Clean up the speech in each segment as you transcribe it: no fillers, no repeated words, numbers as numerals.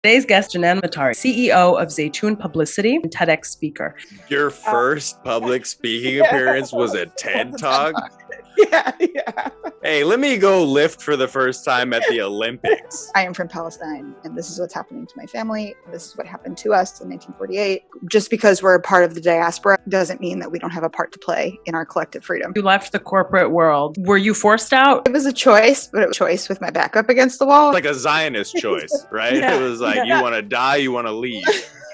Today's guest, Jenan Matari, CEO of Zaytoun Publicity and TEDx speaker. Your first public speaking appearance was a TED Talk? Yeah. Hey, let me go lift for the first time at the Olympics. I am from Palestine, and this is what's happening to my family. This is what happened to us in 1948. Just because we're a part of the diaspora doesn't mean that we don't have a part to play in our collective freedom. You left the corporate world. Were you forced out? It was a choice, but it was a choice with my back up against the wall. Like a Zionist choice, right? Yeah. It was like, you want to die, you want to leave.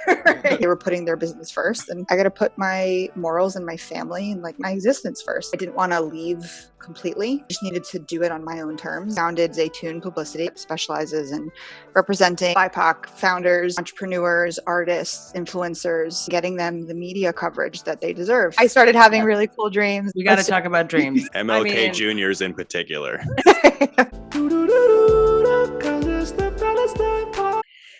Right. They were putting their business first, and I got to put my morals and my family and like my existence first. I didn't want to leave completely. I just needed to do it on my own terms. Founded Zaytoun Publicity, specializes in representing BIPOC founders, entrepreneurs, artists, influencers, getting them the media coverage that they deserve. I started having really cool dreams. We got to talk about dreams. MLK Juniors in particular.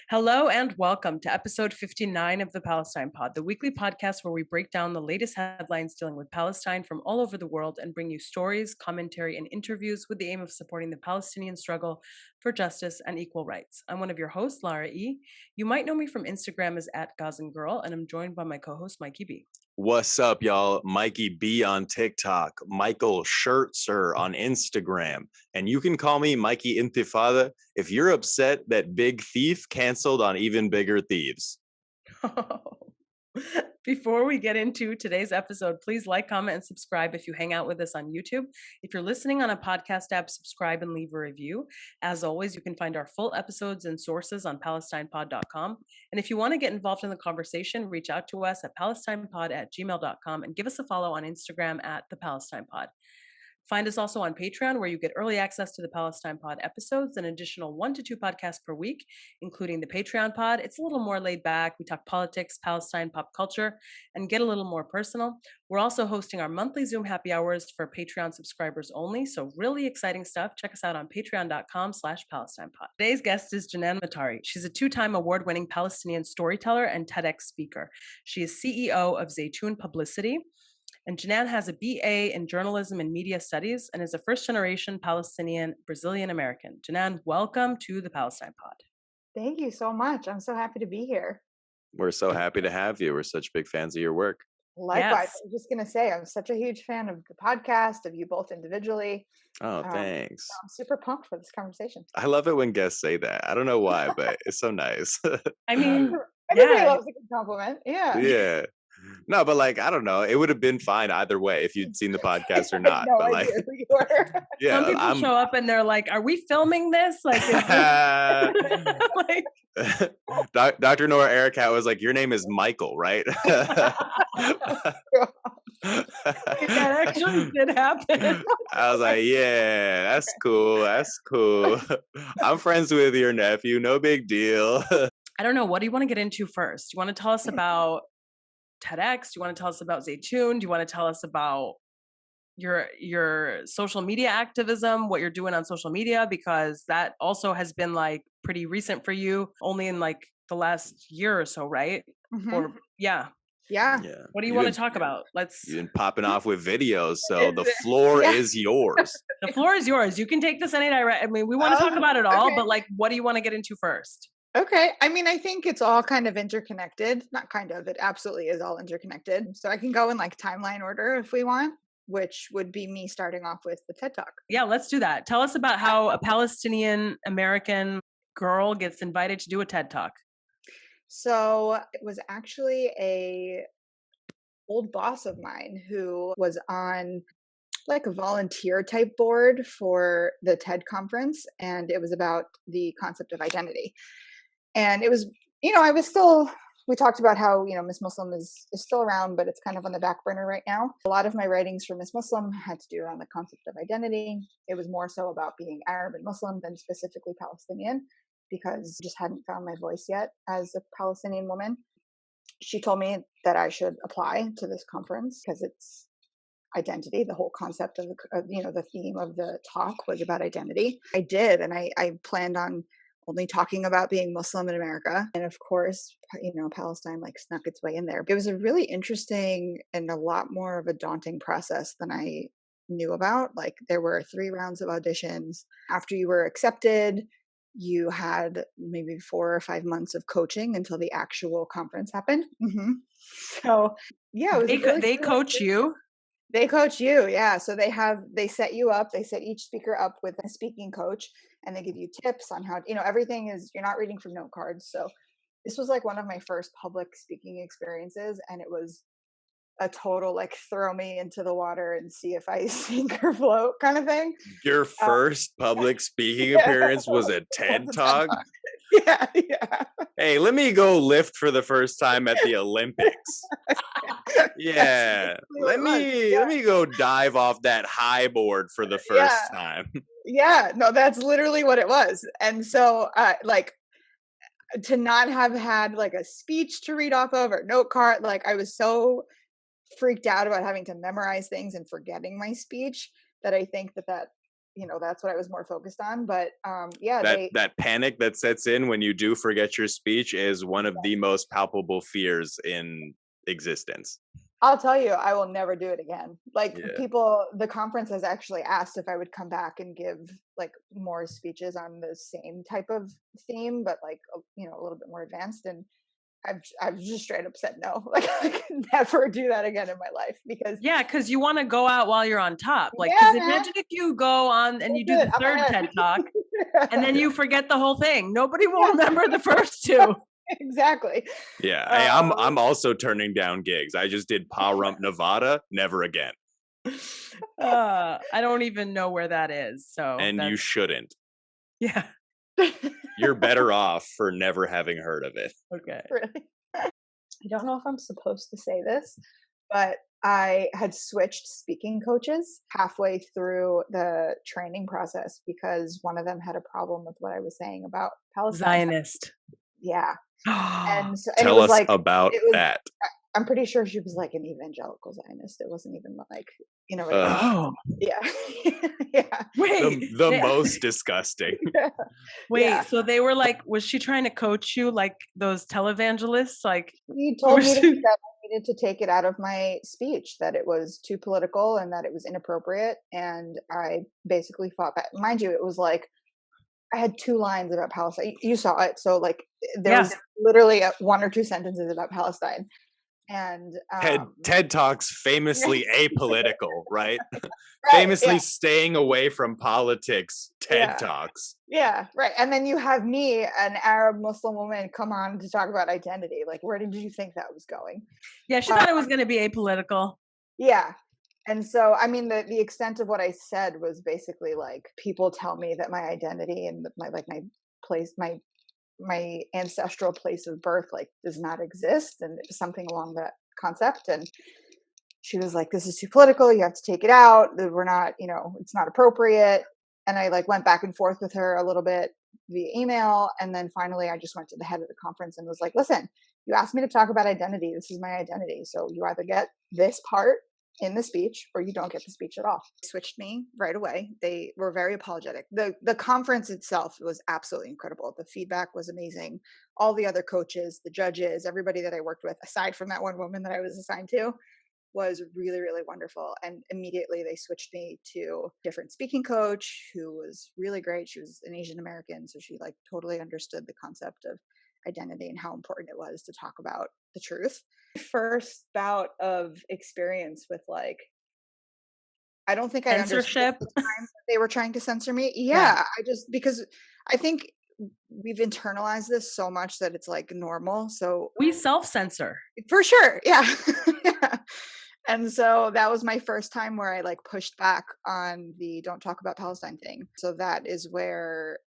Hello and welcome to episode 59 of the Palestine Pod, the weekly podcast where we break down the latest headlines dealing with Palestine from all over the world and bring you stories, commentary, and interviews with the aim of supporting the Palestinian struggle for justice and equal rights. I'm one of your hosts, Lara E. You might know me from Instagram as @GazanGirl, and I'm joined by my co-host, Mikey B. What's up, y'all? Mikey B on TikTok, Michael Schertzer on Instagram, and you can call me Mikey Intifada if you're upset that Big Thief canceled on Even Bigger Thieves. Before we get into today's episode, please like, comment, and subscribe if you hang out with us on YouTube. If you're listening on a podcast app, subscribe and leave a review. As always, you can find our full episodes and sources on Palestinepod.com. And if you want to get involved in the conversation, reach out to us at palestinepod@gmail.com and give us a follow on Instagram @thepalestinepod. Find us also on Patreon, where you get early access to the Palestine Pod episodes, an additional 1 to 2 podcasts per week, including the Patreon Pod. It's a little more laid back. We talk politics, Palestine, pop culture, and get a little more personal. We're also hosting our monthly Zoom happy hours for Patreon subscribers only. So really exciting stuff. Check us out on patreon.com/PalestinePod. Today's guest is Jenan Matari. She's a 2-time award-winning Palestinian storyteller and TEDx speaker. She is CEO of Zaytoun Publicity. And Jenan has a BA in journalism and media studies and is a first-generation Palestinian Brazilian-American. Jenan, welcome to the Palestine Pod. Thank you so much. I'm so happy to be here. We're so happy to have you. We're such big fans of your work. Likewise. Yes. I was just going to say, I'm such a huge fan of the podcast, of you both individually. Oh, thanks. So I'm super pumped for this conversation. I love it when guests say that. I don't know why, but it's so nice. I mean, Everybody yeah. loves a good compliment. Yeah. Yeah. No, but like, I don't know. It would have been fine either way if you'd seen the podcast or not. No But like, idea who you were. yeah, Some people show up and they're like, "Are we filming this?" Like, is this... like... Dr. Nora Ericat was like, "Your name is Michael, right?" That actually did happen. I was like, "Yeah, that's cool. That's cool. I'm friends with your nephew. No big deal." I don't know. What do you want to get into first? Do you want to tell us about TEDx? Do you want to tell us about Zaytoun? Do you want to tell us about your social media activism, what you're doing on social media? Because that also has been like pretty recent for you, only in like the last year or so, right? Mhm. Or Yeah. What do you want to talk about? You've been popping off with videos, so the floor is yours. The floor is yours. You can take this any direction. I mean, we want to talk about it all, okay. but like, what do you want to get into first? Okay. I mean, I think it's all kind of interconnected. Not kind of, it absolutely is all interconnected. So I can go in like timeline order if we want, which would be me starting off with the TED Talk. Yeah, let's do that. Tell us about how a Palestinian-American girl gets invited to do a TED Talk. So it was actually a old boss of mine who was on like a volunteer type board for the TED conference, and it was about the concept of identity. And it was, we talked about how, Miss Muslim is still around, but it's kind of on the back burner right now. A lot of my writings for Miss Muslim had to do around the concept of identity. It was more so about being Arab and Muslim than specifically Palestinian, because I just hadn't found my voice yet as a Palestinian woman. She told me that I should apply to this conference because it's identity. The whole concept of the theme of the talk was about identity. I did, and I planned on only talking about being Muslim in America. And of course, Palestine like snuck its way in there. It was a really interesting and a lot more of a daunting process than I knew about. Like there were 3 rounds of auditions. After you were accepted, you had maybe 4 or 5 months of coaching until the actual conference happened. So yeah, it was a really They cool coach experience. you? They coach you, yeah. So they set you up, they set each speaker up with a speaking coach, and they give you tips on how, everything is, you're not reading from note cards. So this was like one of my first public speaking experiences, and it was a total like throw me into the water and see if I sink or float kind of thing. Your Uh, first public speaking yeah, appearance was a was TED a TED Talk? Talk. Yeah, yeah. Hey, let me go lift for the first time at the Olympics. That's Yeah. basically what Let it was. me go dive off that high board for the Yeah, first time. yeah. No, that's literally what it was. And so, like, to not have had like a speech to read off of or note card, like, I was so freaked out about having to memorize things and forgetting my speech that I think that's what I was more focused on. But yeah, That panic that sets in when you do forget your speech is one of yeah. the most palpable fears in existence. I'll tell you, I will never do it again. Like, Yeah. the conference has actually asked if I would come back and give like more speeches on the same type of theme, but like, a little bit more advanced. And I've just straight up said no. Like, I could never do that again in my life because Yeah, because you want to go out while you're on top. Like, yeah, because man, imagine if you go on and you that's do it. the I'm third ahead. TED Talk and then Yeah. you forget the whole thing. Nobody will Yeah, remember the first two. exactly. Yeah. Hey, Um, I'm also turning down gigs. I just did Pahrump, Nevada. Never again. I don't even know where that is. So And you that's, shouldn't. yeah. You're better off for never having heard of it. Okay. really. I don't know if I'm supposed to say this, but I had switched speaking coaches halfway through the training process because one of them had a problem with what I was saying about Palestine. Zionist. Yeah. And so, and it Tell was us like, about it was, that. I'm pretty sure she was like an evangelical Zionist. It wasn't even like, like Ugh, Oh, yeah. Yeah. wait. the They, most disgusting. Yeah. wait, Yeah. so they were like, was she trying to coach you like those televangelists? Like, He what told was me she? that I needed to take it out of my speech, that it was too political and that it was inappropriate. And I basically fought back. Mind you, it was like I had 2 lines about Palestine. You saw it. So, like, there Yeah. was literally 1 or 2 sentences about Palestine. And, TED Talks famously apolitical, right? right. Famously Yeah. staying away from politics. TED Yeah. Talks. Yeah. Right. And then you have me, an Arab Muslim woman, come on to talk about identity. Like, where did you think that was going? Yeah, she thought it was going to be apolitical. Yeah. And so, I mean, the extent of what I said was basically like, people tell me that my identity and my place, my ancestral place of birth, like, does not exist, and it was something along that concept. And she was like, "This is too political. You have to take it out. That we're not, it's not appropriate." And I like went back and forth with her a little bit via email, and then finally, I just went to the head of the conference and was like, "Listen, you asked me to talk about identity. This is my identity. So you either get this part in the speech or you don't get the speech at all." They switched me right away. They were very apologetic. The conference itself was absolutely incredible. The feedback was amazing. All the other coaches, the judges, everybody that I worked with, aside from that one woman that I was assigned to, was really, really wonderful. And immediately they switched me to a different speaking coach who was really great. She was an Asian American, so she like totally understood the concept of identity and how important it was to talk about the truth. First bout of experience with like, I don't think I understood at Censorship. the time that they were trying to censor me. Yeah. Yeah, I just, because I think we've internalized this so much that it's like normal. So We self censor. for sure, yeah. Yeah. And so that was my first time where I like pushed back on the "don't talk about Palestine" thing. So that is where,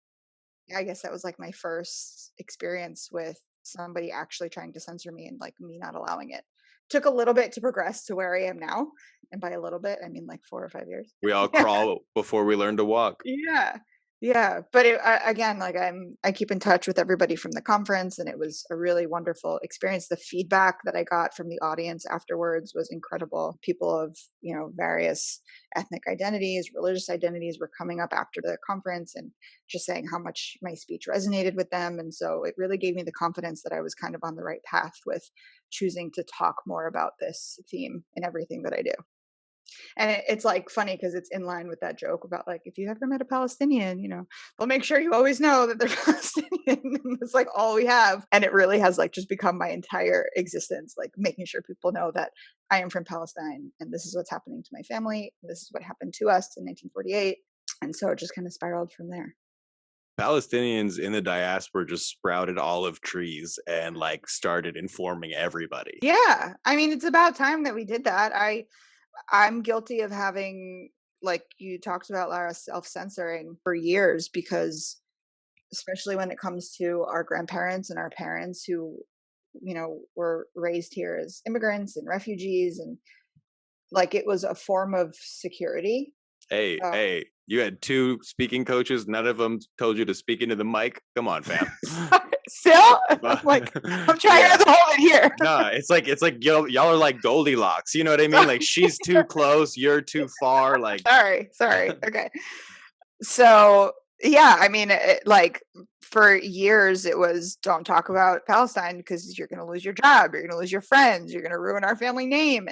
I guess that was like my first experience with somebody actually trying to censor me and like me not allowing it. Took a little bit to progress to where I am now. And by a little bit, I mean like 4 or 5 years. We all crawl before we learn to walk. Yeah. Yeah. But again, like I keep in touch with everybody from the conference, and it was a really wonderful experience. The feedback that I got from the audience afterwards was incredible. People of, various ethnic identities, religious identities were coming up after the conference and just saying how much my speech resonated with them. And so it really gave me the confidence that I was kind of on the right path with choosing to talk more about this theme in everything that I do. And it's like funny because it's in line with that joke about like, if you ever met a Palestinian, they'll make sure you always know that they're Palestinian. And it's like all we have. And it really has like just become my entire existence, like making sure people know that I am from Palestine and this is what's happening to my family. This is what happened to us in 1948. And so it just kind of spiraled from there. Palestinians in the diaspora just sprouted olive trees and like started informing everybody. Yeah. I mean, it's about time that we did that. I'm guilty of having, like you talked about, Lara, self-censoring for years because especially when it comes to our grandparents and our parents who, were raised here as immigrants and refugees, and like it was a form of security. Hey, you had 2 speaking coaches. None of them told you to speak into the mic. Come on, fam. Still, I'm like, I'm trying to hold it here. No, it's like y'all are like Goldilocks. You know what I mean? Like she's too close, you're too far. Like sorry. Okay. So yeah, I mean, like for years it was don't talk about Palestine because you're going to lose your job, you're going to lose your friends, you're going to ruin our family name,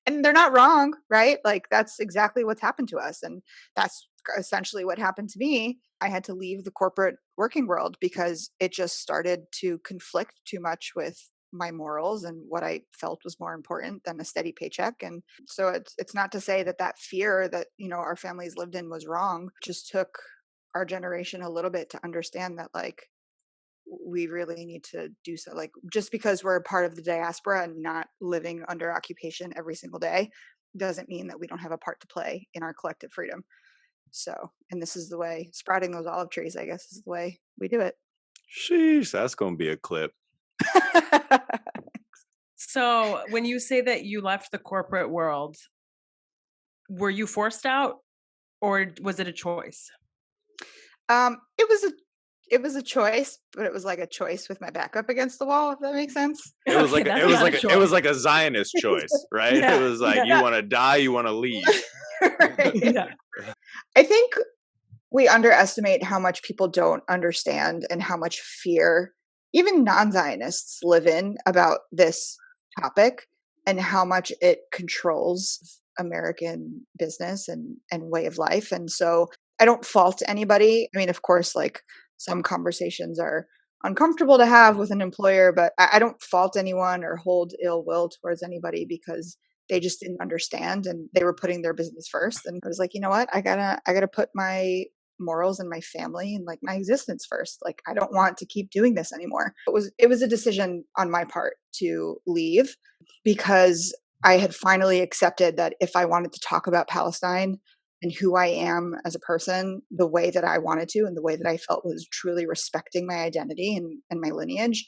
and they're not wrong, right? Like that's exactly what's happened to us, and that's essentially what happened to me. I had to leave the corporate working world because it just started to conflict too much with my morals and what I felt was more important than a steady paycheck. And so it's not to say that fear that our families lived in was wrong. It just took our generation a little bit to understand that like we really need to do so. Like just because we're a part of the diaspora and not living under occupation every single day doesn't mean that we don't have a part to play in our collective freedom. So, and this is the way, sprouting those olive trees, I guess, is the way we do it. sheesh, that's gonna be a clip. So when you say that you left the corporate world, were you forced out or was it a choice? It was a choice, but it was like a choice with my back up against the wall, if that makes sense. It was Okay, like that's not a it was choice. like a Zionist choice, right? Yeah, It was like yeah. you want to die, you want to leave. Right. Yeah. I think we underestimate how much people don't understand and how much fear even non-Zionists live in about this topic and how much it controls American business and way of life. And so I don't fault anybody. I mean, of course, like some conversations are uncomfortable to have with an employer, but I don't fault anyone or hold ill will towards anybody because they just didn't understand and they were putting their business first. And I was like, you know what? I gotta put my morals and my family and like my existence first. Like I don't want to keep doing this anymore. It was a decision on my part to leave because I had finally accepted that if I wanted to talk about Palestine and who I am as a person, the way that I wanted to and the way that I felt was truly respecting my identity and my lineage,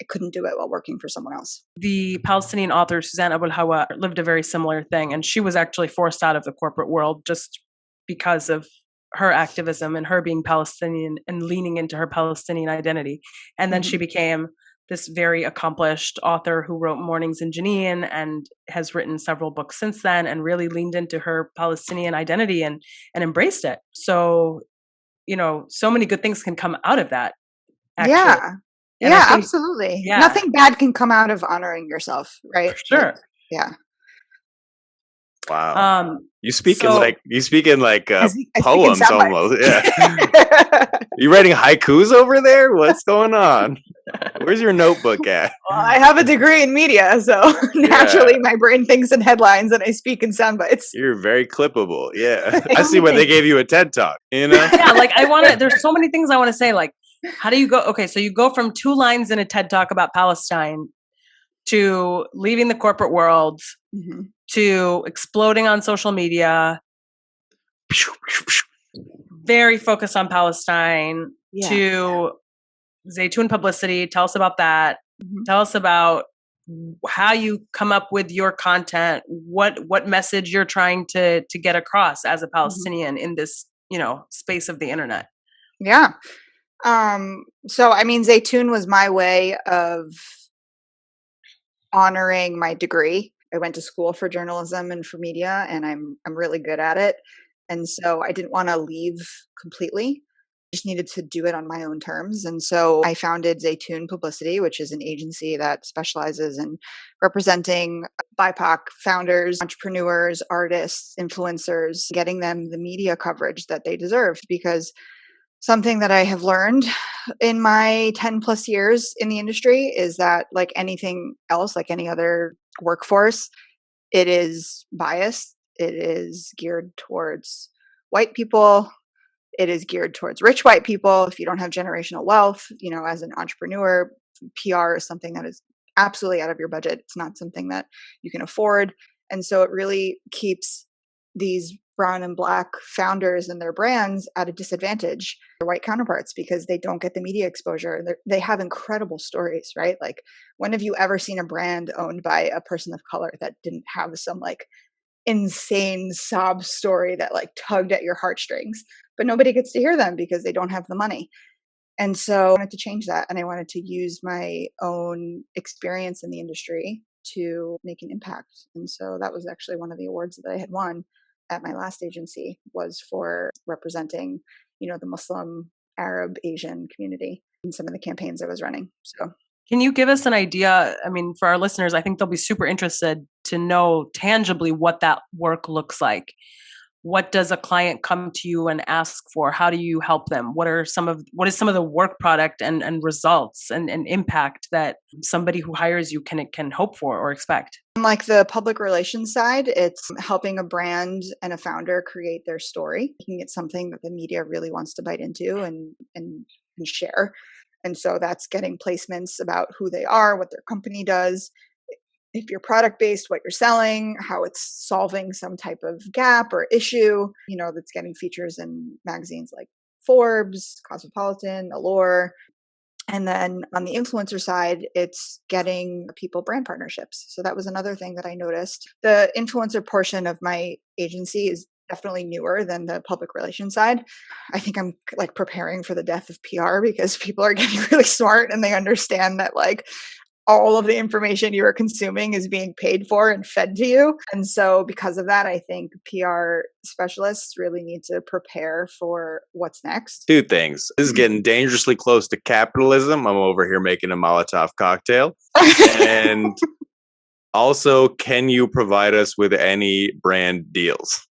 I couldn't do it while working for someone else. The Palestinian author Suzanne Abu Hawa lived a very similar thing, and she was actually forced out of the corporate world just because of her activism and her being Palestinian and leaning into her Palestinian identity. And then she became this very accomplished author who wrote Mornings in Jenin and has written several books since then and really leaned into her Palestinian identity and embraced it. So, so many good things can come out of that, actually. Yeah. And I Yeah, think, absolutely. yeah, Nothing bad can come out of honoring yourself, right? for sure. Like, yeah. Wow. You speak in So like I speak in poems sound bites. almost. Yeah. You writing haikus over there? What's going on? Where's your notebook at? Well, I have a degree in media, so naturally my brain thinks in headlines and I speak in sound bites. You're very clippable. Yeah. I see why they gave you a TED Talk, you know? yeah, like there's so many things I want to say. Like, how do you go? Okay, so you go from 2 lines in a TED Talk about Palestine to leaving the corporate world to exploding on social media, very focused on Palestine, to Zaytoun publicity. Tell us about that. Tell us about how you come up with your content, what message you're trying to get across as a Palestinian in this, space of the internet. Yeah. So I mean, Zaytoun was my way of honoring my degree. I went to school for journalism and for media, and I'm really good at it. And so I didn't want to leave completely just needed to do it on my own terms. And so I founded Zaytoon Publicity, which is an agency that specializes in representing BIPOC founders, entrepreneurs, artists, influencers, getting them the media coverage that they deserve. Because something that I have learned in my 10 plus years in the industry is that, like anything else, like any other workforce, it is biased. It is geared towards white people. It is geared towards rich white people. If you don't have generational wealth, as an entrepreneur, PR is something that is absolutely out of your budget. It's not something that you can afford. And so it really keeps these brown and black founders and their brands at a disadvantage, their white counterparts, because they don't get the media exposure. They have incredible stories, right? Like, when have you ever seen a brand owned by a person of color that didn't have some like insane sob story that like tugged at your heartstrings? But nobody gets to hear them because they don't have the money. And so I wanted to change that. And I wanted to use my own experience in the industry to make an impact. And so that was actually one of the awards that I had won at my last agency, was for representing, the Muslim, Arab, Asian community in some of the campaigns I was running. So can you give us an idea? I mean, for our listeners, I think they'll be super interested to know tangibly what that work looks like. What does a client come to you and ask for? How do you help them? What is some of the work product and results and impact that somebody who hires you can hope for or expect? Like the public relations side, it's helping a brand and a founder create their story, making it something that the media really wants to bite into and share. And so that's getting placements about who they are, what their company does, if you're product based, what you're selling, how it's solving some type of gap or issue, that's getting features in magazines like Forbes, Cosmopolitan, Allure. And then on the influencer side, it's getting people brand partnerships. So that was another thing that I noticed. The influencer portion of my agency is definitely newer than the public relations side. I think I'm like preparing for the death of PR, because people are getting really smart and they understand that like all of the information you are consuming is being paid for and fed to you. And so because of that, I think PR specialists really need to prepare for what's next. Two things. This is getting dangerously close to capitalism. I'm over here making a Molotov cocktail. And also, can you provide us with any brand deals?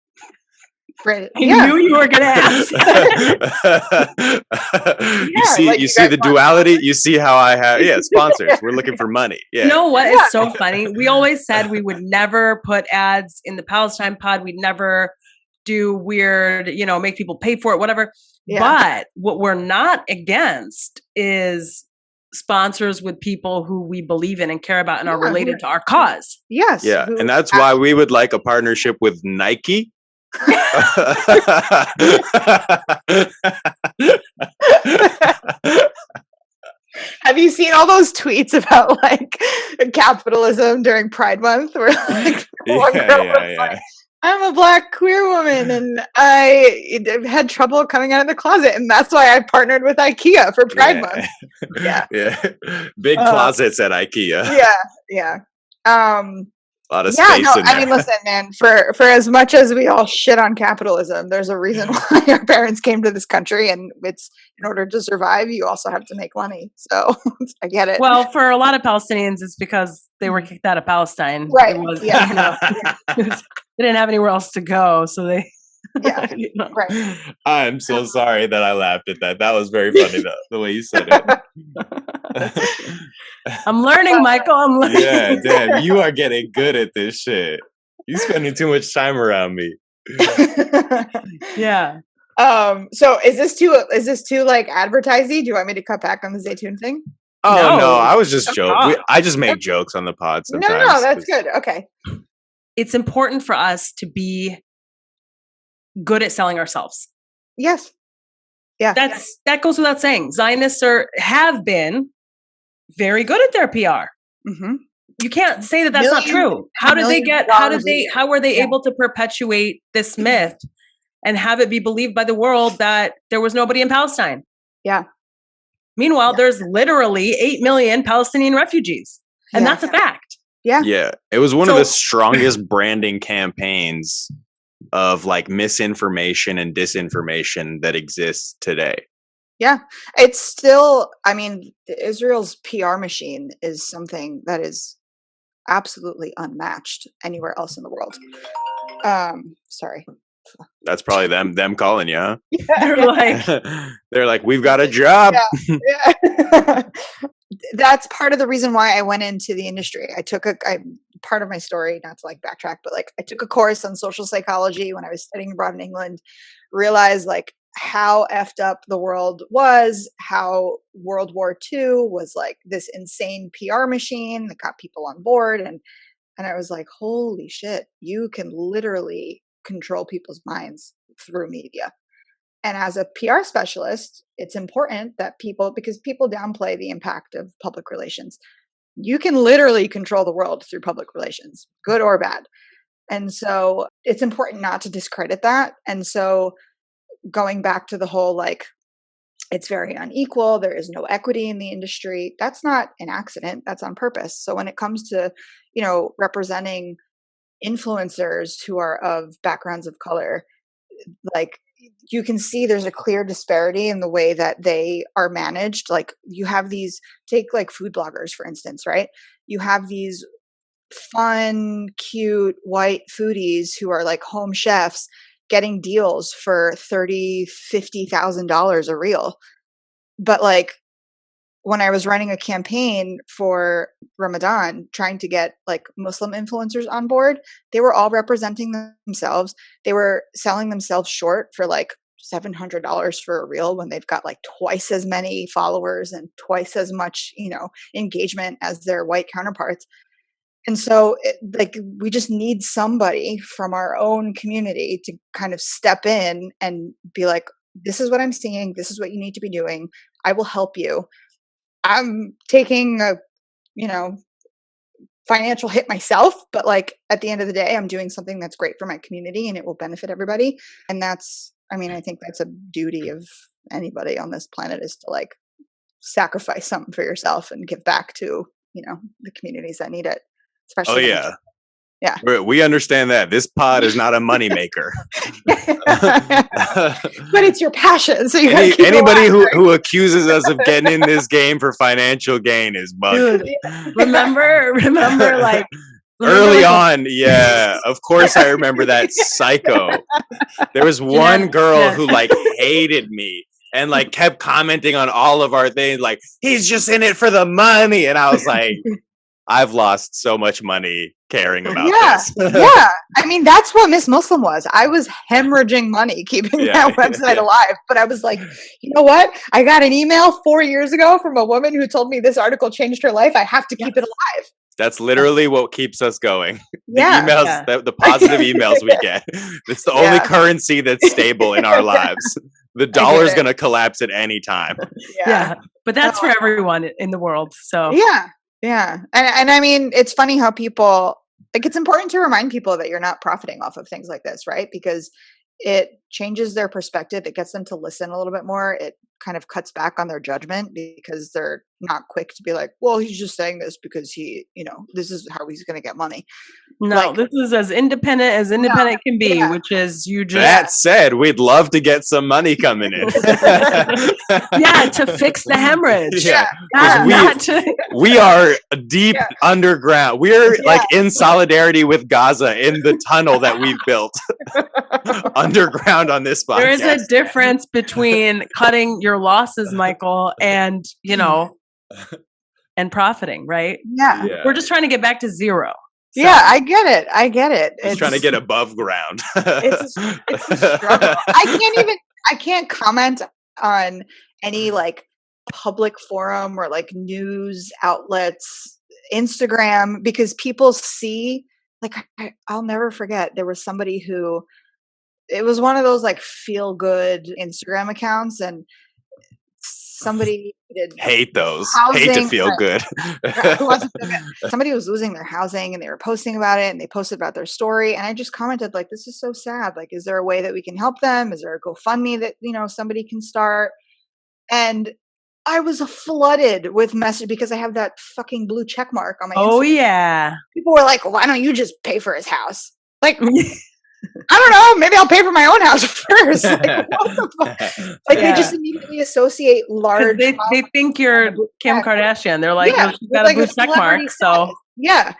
Right. I knew you were going to ask. You see the duality. You see how I have sponsors. We're looking for money. Yeah. You know what is so funny? We always said we would never put ads in the Palestine pod. We'd never do weird, make people pay for it, whatever. Yeah. But what we're not against is sponsors with people who we believe in and care about and are related to our cause. Yes. Yeah. And that's why we would like a partnership with Nike. Have you seen all those tweets about like capitalism during Pride Month, where like one girl was like, I'm a Black queer woman and I had trouble coming out of the closet, and that's why I partnered with IKEA for Pride Month. Yeah. Big closets at IKEA. Yeah. A lot of space in there. I mean, listen, man, for as much as we all shit on capitalism, there's a reason why our parents came to this country, and it's in order to survive, you also have to make money. So I get it. Well, for a lot of Palestinians, it's because they were kicked out of Palestine. Right. They didn't have anywhere else to go, so they... Right. I'm so sorry that I laughed at that. That was very funny, the way you said it. I'm learning, Michael. I'm learning. Yeah, Dan, you are getting good at this shit. You're spending too much time around me. Yeah. So is this too like advertising? Do you want me to cut back on the Zaytoon thing? Oh no, I was just joking. I just make jokes on the pod sometimes. No, that's good. Okay. It's important for us to be good at selling ourselves. Yes. Yeah. That goes without saying. Zionists have been very good at their PR. Mm-hmm. You can't say that that's not true. How were they able to perpetuate this myth and have it be believed by the world that there was nobody in Palestine? Yeah. Meanwhile, there's literally 8 million Palestinian refugees. And that's a fact. Yeah. Yeah. It was one of the strongest branding campaigns of like misinformation and disinformation that exists today. Yeah. It's still, I mean, Israel's PR machine is something that is absolutely unmatched anywhere else in the world. Sorry. That's probably them calling you, huh? They're like, They're like, we've got a job. Yeah. Yeah. That's part of the reason why I went into the industry. Part of my story, not to like backtrack, but like I took a course on social psychology when I was studying abroad in England, realized like how effed up the world was, how World War II was like this insane PR machine that got people on board. And I was like, holy shit, you can literally control people's minds through media. And as a PR specialist, it's important that because people downplay the impact of public relations. You can literally control the world through public relations, good or bad. And so it's important not to discredit that. And so going back to the whole like, it's very unequal, there is no equity in the industry, that's not an accident, that's on purpose. So when it comes to, representing influencers who are of backgrounds of color, like you can see there's a clear disparity in the way that they are managed. Like you have take like food bloggers, for instance, right? You have these fun, cute, white foodies who are like home chefs getting deals for $30,000-$50,000 a reel. But like when I was running a campaign for Ramadan, trying to get like Muslim influencers on board, they were all representing themselves. They were selling themselves short for like $700 for a reel when they've got like twice as many followers and twice as much, engagement as their white counterparts. And so like we just need somebody from our own community to kind of step in and be like, this is what I'm seeing. This is what you need to be doing. I will help you. I'm taking a, financial hit myself, but like at the end of the day, I'm doing something that's great for my community and it will benefit everybody. And I think that's a duty of anybody on this planet, is to like sacrifice something for yourself and give back to, the communities that need it. Oh Especially yeah. Yeah. We understand that this pod is not a moneymaker. But it's your passion. So anybody who accuses us of getting in this game for financial gain is bugging. Dude, remember like early on, yeah, of course I remember that psycho. There was one girl who like hated me and like kept commenting on all of our things, like he's just in it for the money, and I was like, I've lost so much money caring about this. Yeah. I mean, that's what Miss Muslim was. I was hemorrhaging money keeping that website alive. But I was like, you know what? I got an email 4 years ago from a woman who told me this article changed her life. I have to keep it alive. That's literally what keeps us going. The emails, the positive emails we get. It's the only currency that's stable in our lives. The dollar's going to collapse at any time. Yeah. But that's for everyone in the world. So yeah. And I mean, it's funny how people, like, it's important to remind people that you're not profiting off of things like this, right? Because it changes their perspective. It gets them to listen a little bit more. It kind of cuts back on their judgment because they're not quick to be like, well, he's just saying this because this is how he's going to get money. No, like, this is as independent can be, which is you just. That said, we'd love to get some money coming in. To fix the hemorrhage. We are deep underground. We're like in solidarity with Gaza in the tunnel that we've built underground on this podcast. There is a difference between cutting your losses, Michael, and and profiting, right? Yeah. We're just trying to get back to zero. So. Yeah, I get it. It's trying to get above ground. It's a struggle. I can't comment on any like public forum or like news outlets, Instagram, because people see, like, I'll never forget, there was somebody who, it was one of those like feel good Instagram accounts, and somebody hate those. Hate to feel good. Somebody was losing their housing and they were posting about it, and they posted about their story. And I just commented, like, this is so sad. Like, is there a way that we can help them? Is there a GoFundMe that, somebody can start? And I was flooded with messages because I have that fucking blue check mark on my Instagram. Oh, yeah. People were like, why don't you just pay for his house? Like, I don't know. Maybe I'll pay for my own house first. Like they just immediately associate large. They think you're Kim Kardashian. They're like, yeah, she's got a blue check mark. So yeah,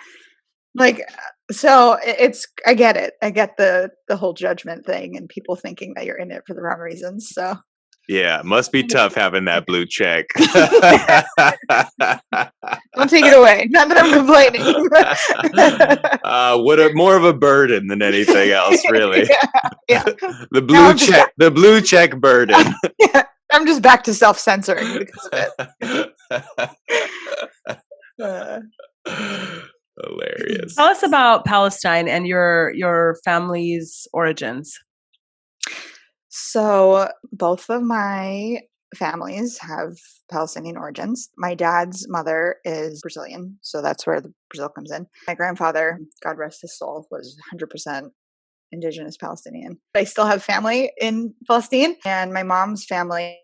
like so it's. I get it. I get the whole judgment thing and people thinking that you're in it for the wrong reasons. So. Yeah, must be tough having that blue check. Don't take it away. Not that I'm complaining. More of a burden than anything else, really. Yeah. The blue check burden. Yeah, I'm just back to self-censoring because of it. Hilarious. Tell us about Palestine and your family's origins. So both of my families have Palestinian origins. My dad's mother is Brazilian, so that's where the Brazil comes in. My grandfather, God rest his soul, was 100% indigenous Palestinian. I still have family in Palestine, and my mom's family,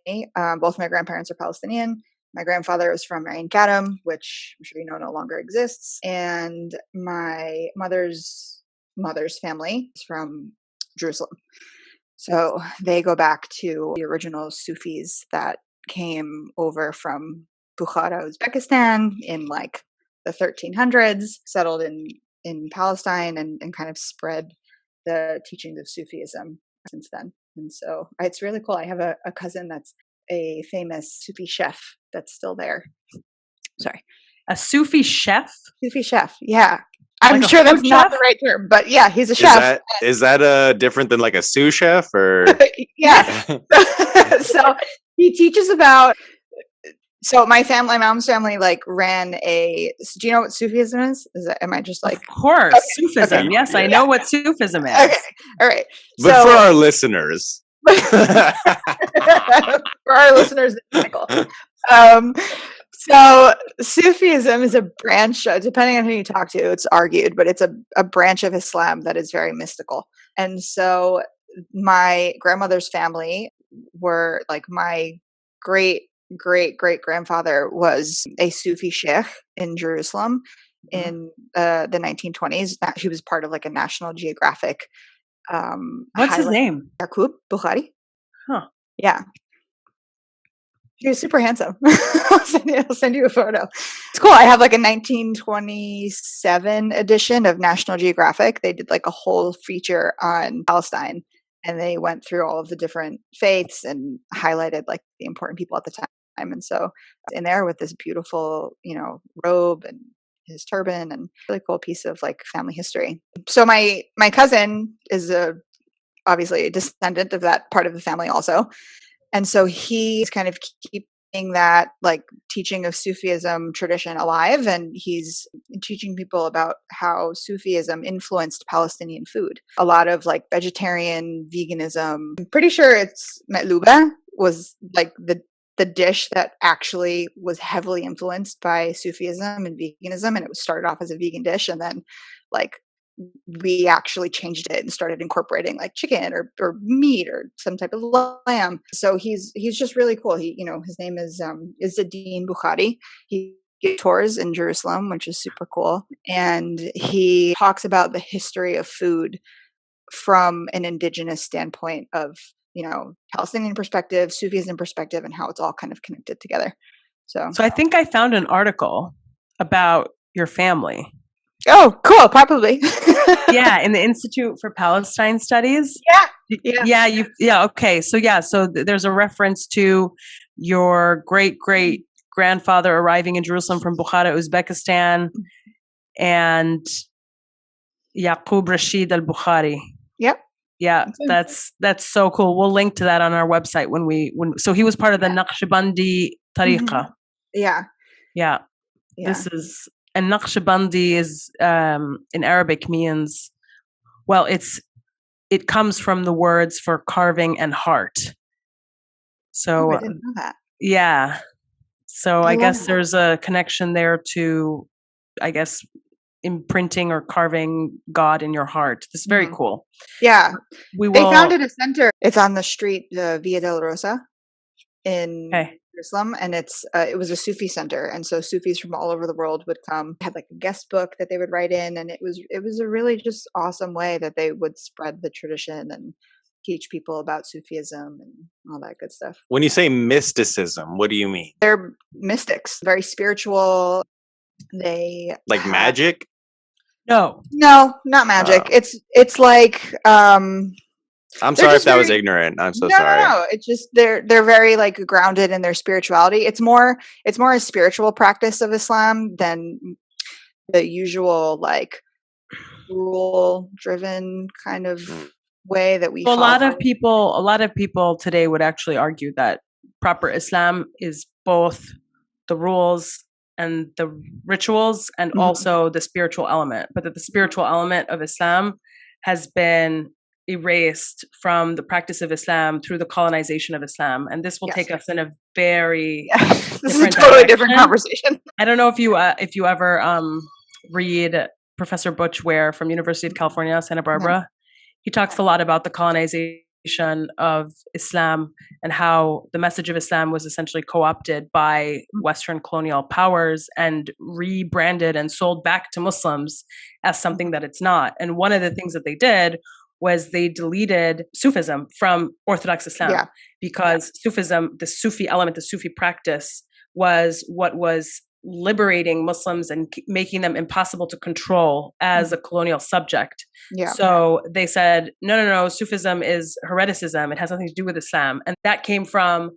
both my grandparents are Palestinian. My grandfather was from Ain Kadam, which I'm sure you know no longer exists, and my mother's family is from Jerusalem. So they go back to the original Sufis that came over from Bukhara, Uzbekistan in like the 1300s, settled in Palestine and kind of spread the teachings of Sufism since then. And so it's really cool. I have a cousin that's a famous Sufi chef that's still there. Sorry. A Sufi chef? Sufi chef, yeah. I'm like sure that's not the right term, but yeah, he's a chef. Is that different than like a sous chef or? Yeah. So he teaches about. So my mom's family, like ran a. Do you know what Sufism is? Am I just like? Of course, okay. Sufism. Okay. Yes, I know what Sufism is. Okay, all right. But for our listeners, Michael. So Sufism is a branch, depending on who you talk to, it's argued, but it's a branch of Islam that is very mystical. And so my grandmother's family were like my great grandfather was a Sufi sheikh in Jerusalem in the 1920s. He was part of like a National Geographic. What's his name? Yaqub Bukhari. Huh. Yeah. He was super handsome. I'll send you a photo. It's cool. I have like a 1927 edition of National Geographic. They did like a whole feature on Palestine, and they went through all of the different faiths and highlighted like the important people at the time. And so in there with this beautiful, robe and his turban and really cool piece of like family history. So my cousin is obviously a descendant of that part of the family also. And so he's kind of keeping that like teaching of Sufism tradition alive. And he's teaching people about how Sufism influenced Palestinian food. A lot of like vegetarian veganism. I'm pretty sure it's metluba was like the dish that actually was heavily influenced by Sufism and veganism. And it was started off as a vegan dish. And then like we actually changed it and started incorporating like chicken or meat or some type of lamb. So he's just really cool. He, his name is Zadine Bukhari. He gives tours in Jerusalem, which is super cool. And he talks about the history of food from an indigenous standpoint of, Palestinian perspective, Sufism perspective, and how it's all kind of connected together. So I think I found an article about your family. Oh, cool. Probably. Yeah. In the Institute for Palestine Studies. Yeah. Okay. So there's a reference to your great grandfather arriving in Jerusalem from Bukhara, Uzbekistan, and Yaqub Rashid al-Bukhari. Yep. Yeah. That's so cool. We'll link to that on our website so he was part of the Naqshbandi Tariqa. Mm-hmm. Yeah. This is. And Naqshbandi is in Arabic means, well, it comes from the words for carving and heart. So I didn't know that. Yeah. So I guess there's a connection there to, I guess, imprinting or carving God in your heart. This is very cool. Yeah. They founded a center. It's on the street, the Via del Rosa in Jerusalem, and it was a Sufi center, and so Sufis from all over the world would come. Had like a guest book that they would write in, and it was a really just awesome way that they would spread the tradition and teach people about Sufism and all that good stuff. When you say mysticism, what do you mean? They're mystics, very spiritual. They Like magic? No. No, not magic. It's like I'm they're sorry if just that was very- ignorant. I'm so no, sorry. no. It's just they're very like grounded in their spirituality. It's more a spiritual practice of Islam than the usual like rule driven kind of way that we Well, follow. a lot of people today would actually argue that proper Islam is both the rules and the rituals and Mhm. also the spiritual element, but that the spiritual element of Islam has been erased from the practice of Islam through the colonization of Islam. And this will Yes. take us in a very This is a different totally different direction. conversation. I don't know if you ever read Professor Butch Ware from University of California, Santa Barbara. He talks a lot about the colonization of Islam and how the message of Islam was essentially co-opted by Western colonial powers and rebranded and sold back to Muslims as something that it's not. And one of the things that they did was they deleted Sufism from Orthodox Islam Yeah. because Sufism, the Sufi element, the Sufi practice was what was liberating Muslims and making them impossible to control as a colonial subject. Yeah. So they said, no, Sufism is hereticism. It has nothing to do with Islam. And that came from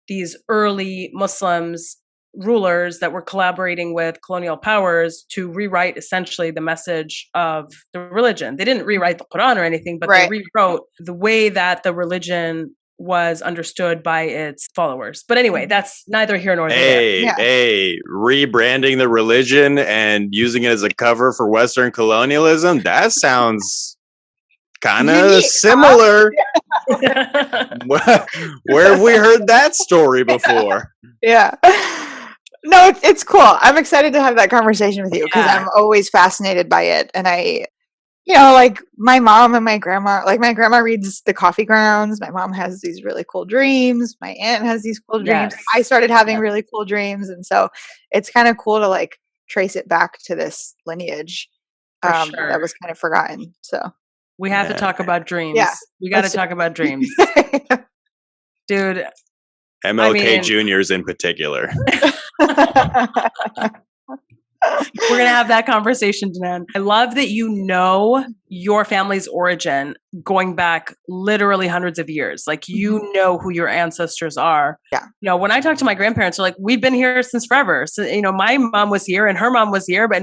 these early Muslims rulers that were collaborating with colonial powers to rewrite essentially the message of the religion. They didn't rewrite the Quran or anything, but Right. they rewrote the way that the religion was understood by its followers. But anyway, that's neither here nor there. Hey, rebranding the religion and using it as a cover for Western colonialism? That sounds kind of Unique, similar. Where have we heard that story before? Yeah. No, it's cool. I'm excited to have that conversation with you because Yeah. I'm always fascinated by it. And like my mom and my grandma, like my grandma reads the coffee grounds. My mom has these really cool dreams. My aunt has these cool dreams. Yes. I started having Yes. really cool dreams. And so it's kind of cool to like trace it back to this lineage For that sure. was kind of forgotten. So We have to Yeah. talk about dreams. Yeah, We got to let's do talk about dreams. Dude, MLK mean- Juniors in particular. we're going to have that conversation, Jenan. I love that you know your family's origin going back literally hundreds of years. Like you know who your ancestors are. Yeah. You know, when I talk to my grandparents, they're like, we've been here since forever. So, you know, my mom was here and her mom was here, but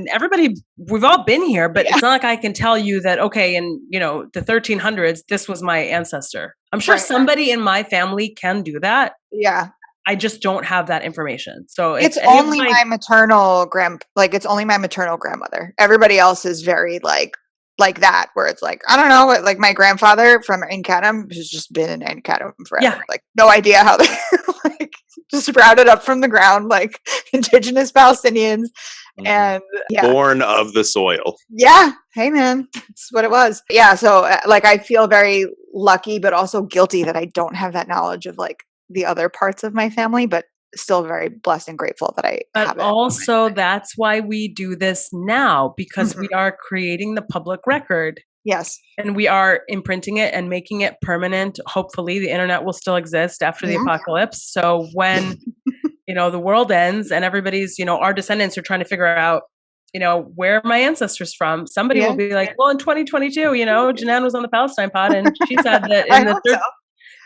we've all been here, but it's not like I can tell you that, okay, in, you know, the 1300s, this was my ancestor. I'm sure Right. somebody in my family can do that. Yeah. I just don't have that information. So It's if any of only my maternal it's only my maternal grandmother. Everybody else is very like that, where it's like, I don't know, like my grandfather from Ain-Kanem has just been in Ain-Kanem forever. Yeah. Like no idea how they like just sprouted up from the ground like indigenous Palestinians. And yeah. Born of the soil. Yeah. Hey man, it's what it was. Yeah. So like I feel very lucky, but also guilty that I don't have that knowledge of like the other parts of my family, but still very blessed and grateful that I have But it. also, that's why we do this now, because we are creating the public record Yes. and we are imprinting it and making it permanent. Hopefully, the internet will still exist after the apocalypse. So when you know the world ends and everybody's, you know, our descendants are trying to figure out, you know, where are my ancestors from? Somebody will be like, well, in 2022, you know, Jenan was on the Palestine pod and she said that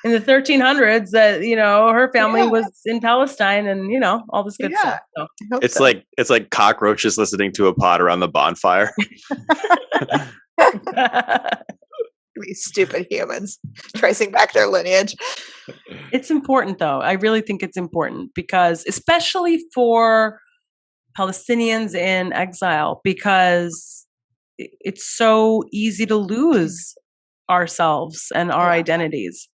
in the 1300s that, you know, her family was in Palestine and, you know, all this good stuff. So. It's like cockroaches listening to a pod around the bonfire. These stupid humans tracing back their lineage. It's important though. I really think it's important because especially for Palestinians in exile, because it's so easy to lose ourselves and our identities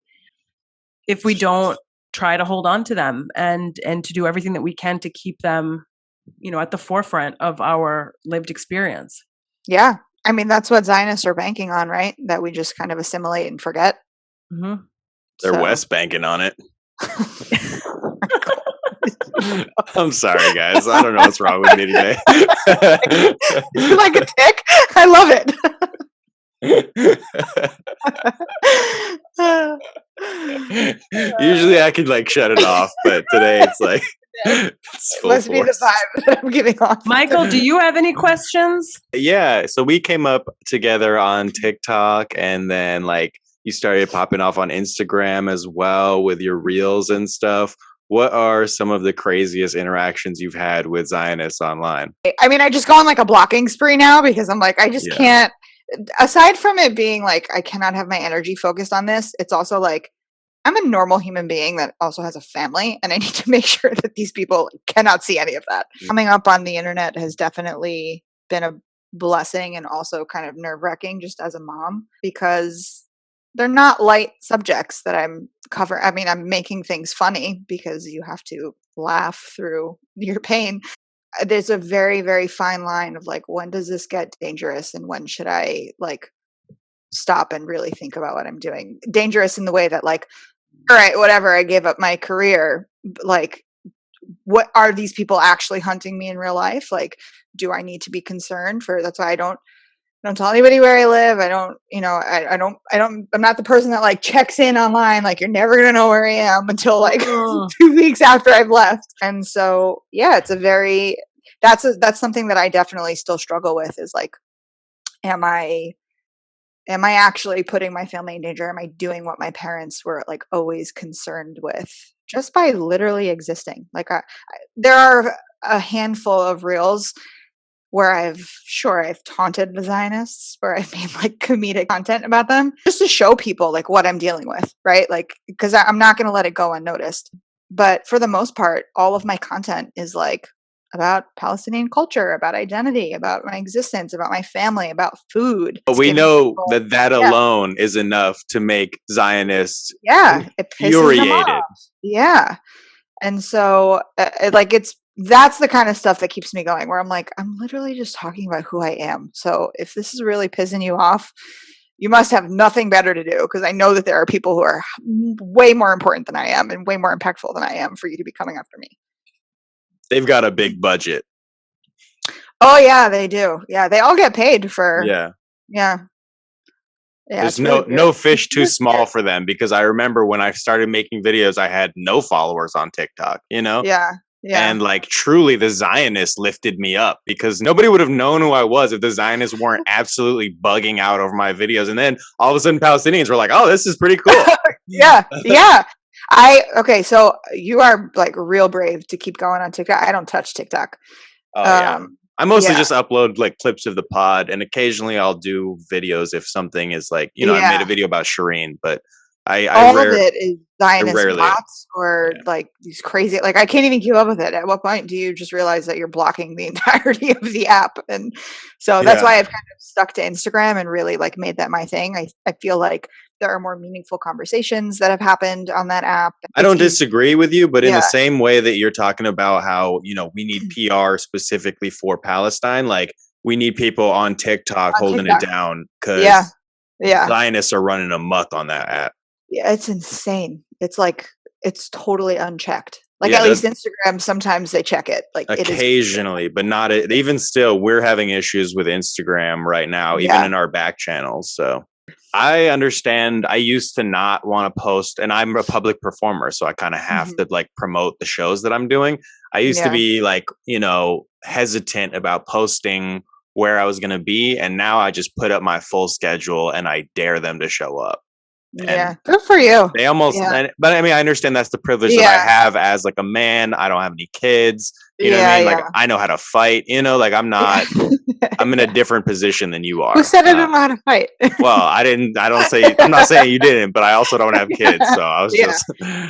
if we don't try to hold on to them and to do everything that we can to keep them, you know, at the forefront of our lived experience. Yeah. I mean, that's what Zionists are banking on, right? That we just kind of assimilate and forget. They're West banking on it. I'm sorry, guys. I don't know what's wrong with me today. You're like a tick. I love it. Usually I could like shut it off, but today it's like it's It full must be the force. vibe that I'm giving off. Michael, do you have any questions? Yeah, so we came up together on TikTok, and then like you started popping off on Instagram as well with your reels and stuff. What are some of the craziest interactions you've had with Zionists online? I mean, I just go on like a blocking spree now because I'm like, I just Yeah. can't. Aside from it being like, I cannot have my energy focused on this, it's also like, I'm a normal human being that also has a family, and I need to make sure that these people cannot see any of that. Coming up on the internet has definitely been a blessing and also kind of nerve-wracking just as a mom, because they're not light subjects that I'm covering. I mean, I'm making things funny because you have to laugh through your pain. There's a very, very fine line of like, when does this get dangerous and when should I like stop and really think about what I'm doing? Dangerous in the way that like, all right, whatever, I gave up my career. Like, what are these people actually hunting me in real life? Like, do I need to be concerned for? That's why I don't tell anybody where I live. I don't, I'm not the person that like checks in online. Like, you're never going to know where I am until like 2 weeks after I've left. And so, yeah, it's that's something that I definitely still struggle with, is like, am I actually putting my family in danger? Am I doing what my parents were like always concerned with just by literally existing? Like, there are a handful of reels where I've taunted the Zionists, where I've made like comedic content about them just to show people like what I'm dealing with, right? Like, because I'm not going to let it go unnoticed. But for the most part, all of my content is like about Palestinian culture, about identity, about my existence, about my family, about food. But It's we giving know people, that yeah, alone is enough to make Zionists yeah, it pisses them infuriated. off. Yeah. And so, that's the kind of stuff that keeps me going, where I'm like, I'm literally just talking about who I am. So if this is really pissing you off, you must have nothing better to do, because I know that there are people who are way more important than I am and way more impactful than I am for you to be coming after me. They've got a big budget. Oh yeah, they do. Yeah, they all get paid for. Yeah. Yeah. Yeah, There's it's really no weird. fish too small for them, because I remember when I started making videos, I had no followers on TikTok, Yeah. Yeah. And like truly the Zionists lifted me up, because nobody would have known who I was if the Zionists weren't absolutely bugging out over my videos. And then all of a sudden Palestinians were like, oh, this is pretty cool. Yeah. Yeah. Okay, so you are like real brave to keep going on TikTok. I don't touch TikTok. Oh yeah. I mostly yeah. just upload like clips of the pod, and occasionally I'll do videos if something is like, I made Yeah. a video about Shireen, but I All of it is Zionist rarely- bots or yeah. like these crazy, like I can't even keep up with it. At what point do you just realize that you're blocking the entirety of the app? And so that's why I've kind of stuck to Instagram and really like made that my thing. I feel like there are more meaningful conversations that have happened on that app. I don't disagree with you, but in Yeah. the same way that you're talking about how, we need PR specifically for Palestine, like we need people on TikTok holding it down, because Yeah. Zionists are running amok on that app. Yeah, it's insane. It's like, it's totally unchecked. Like, Yeah, at least Instagram, sometimes they check it. Like, occasionally, but not even still, we're having issues with Instagram right now, even in our back channels. So I understand. I used to not want to post, and I'm a public performer, so I kind of have to like promote the shows that I'm doing. I used to be like, hesitant about posting where I was going to be, and now I just put up my full schedule and I dare them to show up. Yeah, good for you. They almost, but I mean, I understand that's the privilege that I have as like a man. I don't have any kids. You know what I mean? Like, I know how to fight. Like I'm not. I'm in a different position than you are. Who said I don't know how to fight? Well, I'm not saying you didn't, but I also don't have kids, so I was just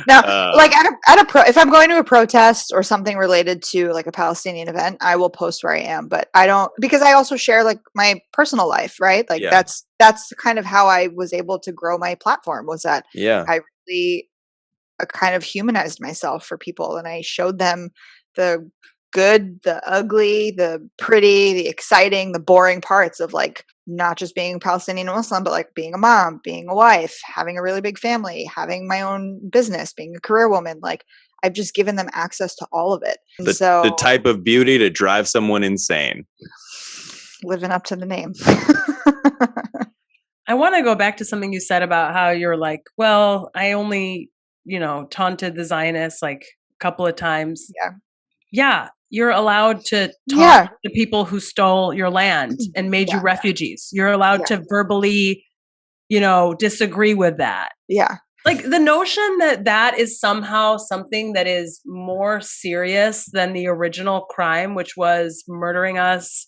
now, like if I'm going to a protest or something related to like a Palestinian event, I will post where I am, but I don't, because I also share like my personal life, right? Like that's kind of how I was able to grow my platform, was that I really kind of humanized myself for people, and I showed them the good, the ugly, the pretty, the exciting, the boring parts of like not just being Palestinian Muslim, but like being a mom, being a wife, having a really big family, having my own business, being a career woman. Like, I've just given them access to all of it. And the type of beauty to drive someone insane. Living up to the name. I want to go back to something you said about how you're like, well, I only, taunted the Zionists like a couple of times. Yeah. Yeah. You're allowed to taunt the people who stole your land and made you refugees. You're allowed to verbally, disagree with that. Yeah. Like the notion that is somehow something that is more serious than the original crime, which was murdering us,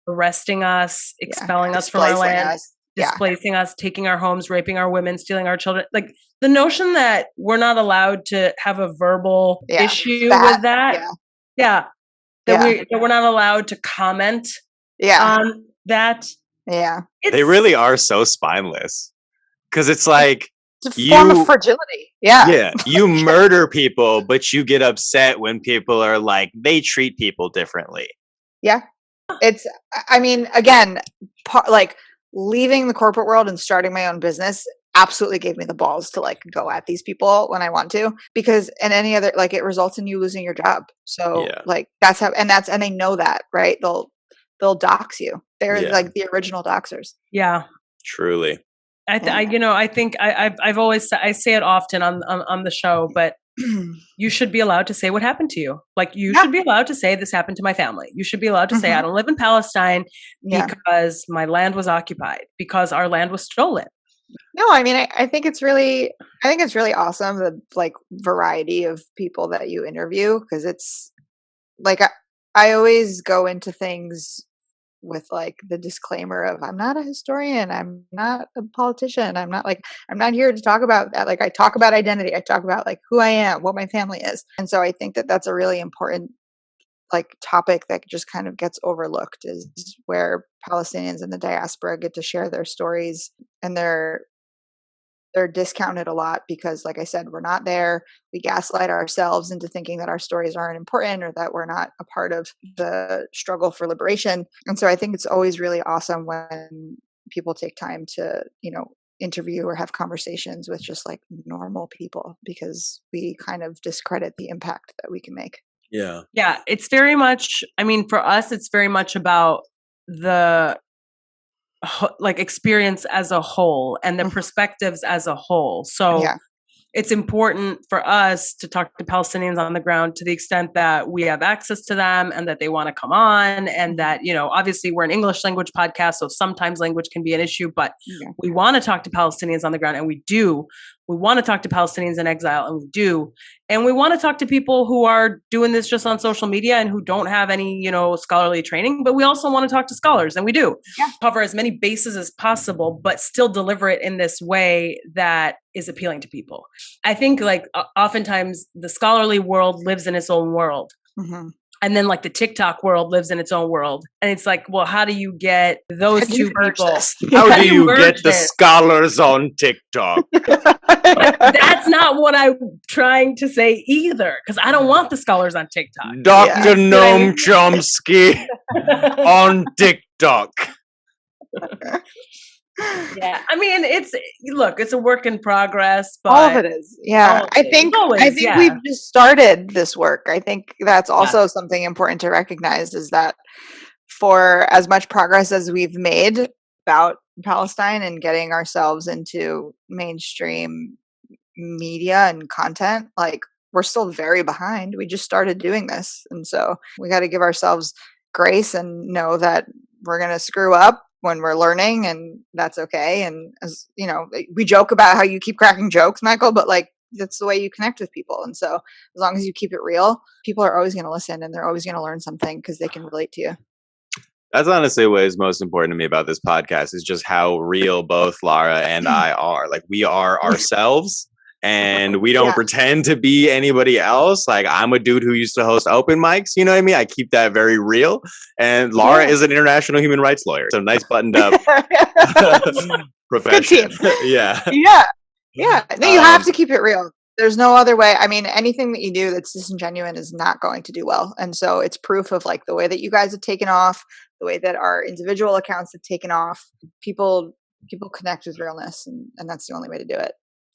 arresting us, expelling us from our land, displacing us, taking our homes, raping our women, stealing our children. Like the notion that we're not allowed to have a verbal issue with that. That we're not allowed to comment on that. Yeah. They really are so spineless. Because it's like, it's a form of fragility. Yeah. You murder people, but you get upset when people are like, they treat people differently. Yeah. Again, like leaving the corporate world and starting my own business absolutely gave me the balls to like go at these people when I want to, because in any other, like it results in you losing your job. So like that's how, and they know that, right? They'll dox you. They're like the original doxers. Yeah. Truly. I think I've always, I say it often on the show, but you should be allowed to say what happened to you. Like you should be allowed to say this happened to my family. You should be allowed to say I don't live in Palestine because my land was occupied, because our land was stolen. No, I think it's really awesome, the like variety of people that you interview, because it's like I always go into things with like the disclaimer of I'm not a historian, I'm not a politician, I'm not here to talk about that. Like I talk about identity, I talk about like who I am, what my family is. And so I think that that's a really important like topic that just kind of gets overlooked, is where Palestinians in the diaspora get to share their stories, and they're discounted a lot because, like I said, we're not there. We gaslight ourselves into thinking that our stories aren't important or that we're not a part of the struggle for liberation. And so I think it's always really awesome when people take time to, interview or have conversations with just like normal people, because we kind of discredit the impact that we can make. Yeah. Yeah. It's very much, for us, it's very much about the like experience as a whole and the perspectives as a whole. So it's important for us to talk to Palestinians on the ground to the extent that we have access to them and that they want to come on, and that, obviously we're an English language podcast, so sometimes language can be an issue, but we want to talk to Palestinians on the ground, and we do. We want to talk to Palestinians in exile, and we do. And we want to talk to people who are doing this just on social media and who don't have any, scholarly training, but we also want to talk to scholars, and we do. Cover as many bases as possible, but still deliver it in this way that is appealing to people. I think like oftentimes the scholarly world lives in its own world. And then like the TikTok world lives in its own world. And it's like, well, how do you get those two people? How do you get the scholars on TikTok? That's not what I'm trying to say either, because I don't want the scholars on TikTok. Dr. Noam Chomsky on TikTok. Yeah, it's a work in progress, but all of it is. Yeah, I think we've just started this work. I think that's also something important to recognize, is that for as much progress as we've made about Palestine and getting ourselves into mainstream media and content, like we're still very behind. We just started doing this, and so we got to give ourselves grace and know that we're going to screw up when we're learning, and that's okay. And as we joke about how you keep cracking jokes, Michael, but like that's the way you connect with people. And so as long as you keep it real, people are always going to listen, and they're always going to learn something because they can relate to you. That's honestly what is most important to me about this podcast, is just how real both Lara and I are. Like we are ourselves. And we don't pretend to be anybody else. Like I'm a dude who used to host open mics. You know what I mean? I keep that very real. And Lara is an international human rights lawyer. So nice buttoned up profession. Yeah. No, you have to keep it real. There's no other way. Anything that you do that's disingenuous is not going to do well. And so it's proof of like the way that you guys have taken off, the way that our individual accounts have taken off. People connect with realness, and that's the only way to do it.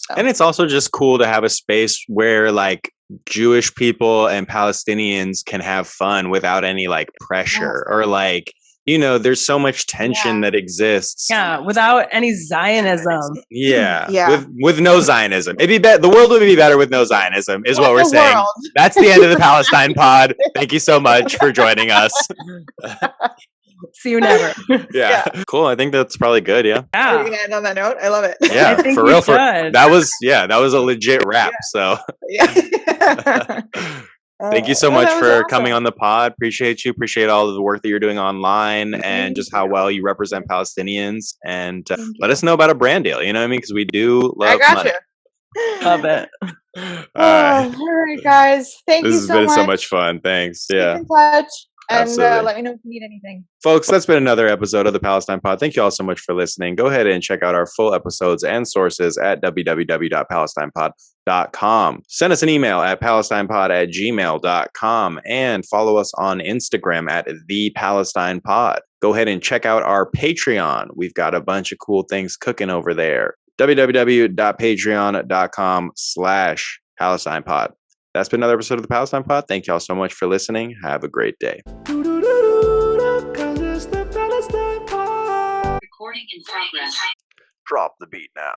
So. And it's also just cool to have a space where like Jewish people and Palestinians can have fun without any like pressure or like, you know, there's so much tension that exists. Yeah, without any Zionism. Yeah. With no Zionism. It'd be the world would be better with no Zionism, is what we're saying. World. That's the end of the Palestine pod. Thank you so much for joining us. See you never. Yeah. Cool. I think that's probably good. Yeah. Are you gonna end on that note? I love it. Yeah, I think for you real. should. That was a legit wrap. So Yeah. thank you so much that was for awesome. coming on the pod. Appreciate you. Appreciate all of the work that you're doing online and just how well you represent Palestinians. And let us know about a brand deal. You know what I mean? Because we do love I got money. you. Love it. All right, guys. Thank This you has so been much. so much fun. Thanks. Keep Yeah. in touch. And Absolutely. let me know if you need anything. Folks, that's been another episode of the Palestine Pod. Thank you all so much for listening. Go ahead and check out our full episodes and sources at www.palestinepod.com. Send us an email at palestinepod@gmail.com and follow us on Instagram at The Palestine Pod. Go ahead and check out our Patreon. We've got a bunch of cool things cooking over there. www.patreon.com/Palestine Pod. That's been another episode of the Palestine Pod. Thank you all so much for listening. Have a great day. Recording in progress. Drop the beat now.